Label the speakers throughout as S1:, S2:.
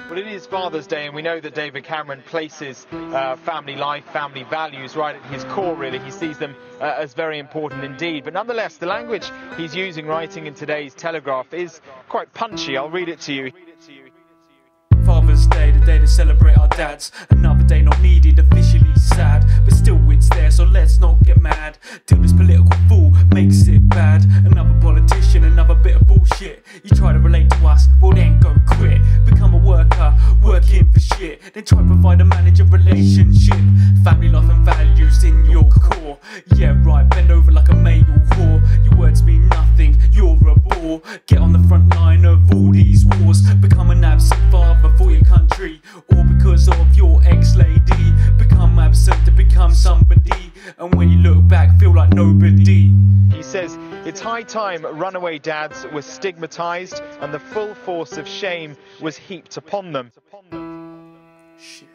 S1: Well, it is Father's Day, and we know that David Cameron places family life, family values right at his core, really. He sees them as very important indeed. But nonetheless, the language he's using writing in today's Telegraph is quite punchy. I'll read it to you.
S2: Father's Day, the day to celebrate our dads. Another day not needed, officially sad, but still it's there, so let's not get mad till this political fool makes it bad. Another politician, another bit of bullshit. You try to relate to us, well then go quit. Become a worker, working for shit. Then try to provide a manager relationship. Family life and values in your core. Yeah right, bend over like a male whore. Your words mean nothing, you're a bore. Get on the front line of all these wars. Become an absent father for your country, or because of your ex-lady. Become absent to become somebody, and when you look back feel like nobody.
S1: He says it's high time runaway dads were stigmatised and the full force of shame was heaped upon them.
S2: Shit.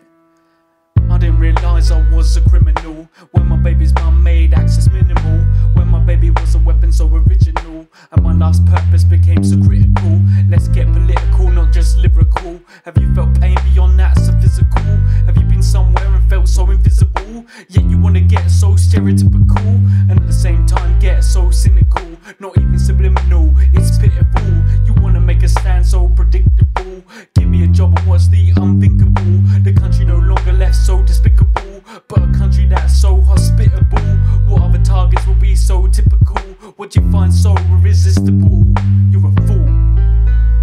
S2: I didn't realise I was a criminal when my baby's mum made access minimal. When my baby was a weapon so original, and my life's purpose became so critical. Let's get political, not just lyrical. Have you felt pain beyond that, so physical? Have you been somewhere and felt so invisible? Yet you wanna get so stereotypical, and at the same time get so cynical. Not even subliminal, it's pitiful. You wanna make a stand so predictable. Give me a job and what's the unthinkable? The country no longer left so despicable, but a country that's so hospitable. What other targets will be so typical? What you find so irresistible? You're a fool.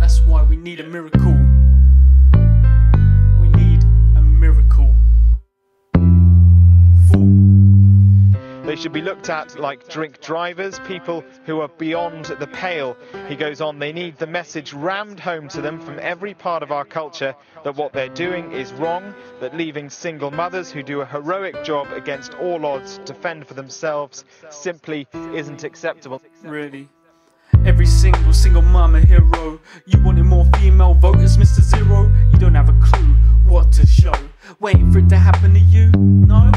S2: That's why we need a miracle. We need a miracle. Fool.
S1: They should be looked at like drink drivers, people who are beyond the pale. He goes on, they need the message rammed home to them from every part of our culture that what they're doing is wrong, that leaving single mothers who do a heroic job against all odds to fend for themselves simply isn't acceptable.
S2: Really? Every single mum a hero. You wanted more female voters, Mr. Zero? You don't have a clue what to show. Waiting for it to happen to you? No?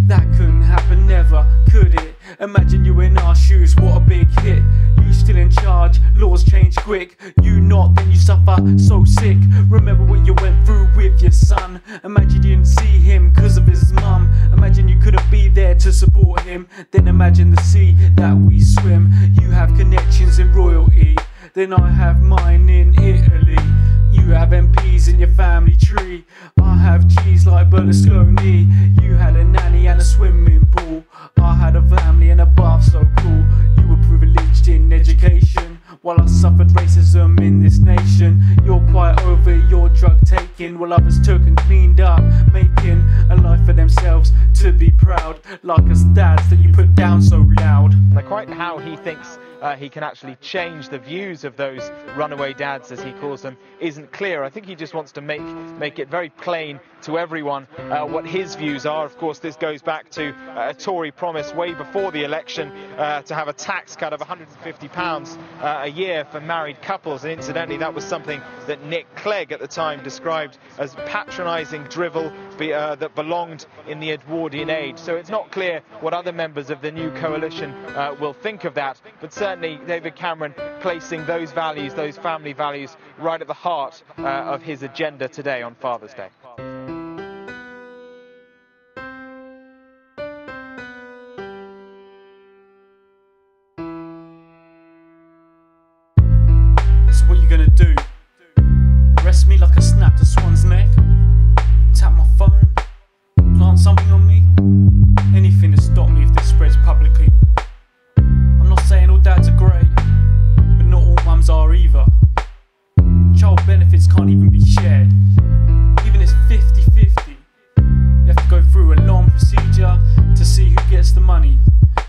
S2: That couldn't happen, never could it? Imagine you in our shoes, what a big hit. You still in charge, laws change quick. You not, then you suffer so sick. Remember what you went through with your son. Imagine you didn't see him cause of his mum. Imagine you couldn't be there to support him. Then imagine the sea that we swim. You have connections in royalty, then I have mine in Italy. You have MPs in your family tree. I have G's like Berlusconi. You had a nanny and a swimming pool. I had a family and a bath so cool. You were privileged in education, while I suffered racism in this nation. You're quite over your drug taking, while others took and cleaned up, making a life for themselves to be proud. Like us dads that you put down so loud.
S1: Now, quite how he thinks he can actually change the views of those runaway dads, as he calls them, isn't clear. I think he just wants to make it very plain to everyone what his views are. Of course, this goes back to a Tory promise way before the election to have a tax cut of £150 a year for married couples. And incidentally, that was something that Nick Clegg at the time described as patronising drivel that belonged in the Edwardian age. So it's not clear what other members of the new coalition will think of that, but certainly David Cameron placing those values, those family values, right at the heart of his agenda today on Father's Day.
S2: So what you gonna do? Arrest me like I snapped a swan's neck? Tap my phone? Plant something on me? Anything to stop me if this spreads publicly. I'm not saying all dads are great, but not all mums are either. Child benefits can't even be shared. Even if it's 50-50, you have to go through a long procedure to see who gets the money,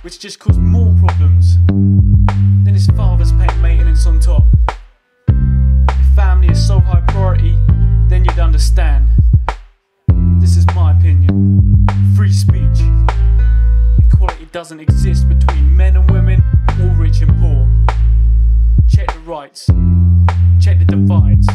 S2: which just causes more problems. Then his father's paying maintenance on top. If family is so high priority, then you'd understand. This is my opinion. Free speech. Equality doesn't exist between men and women, or rich and poor. Check the rights, check the divides.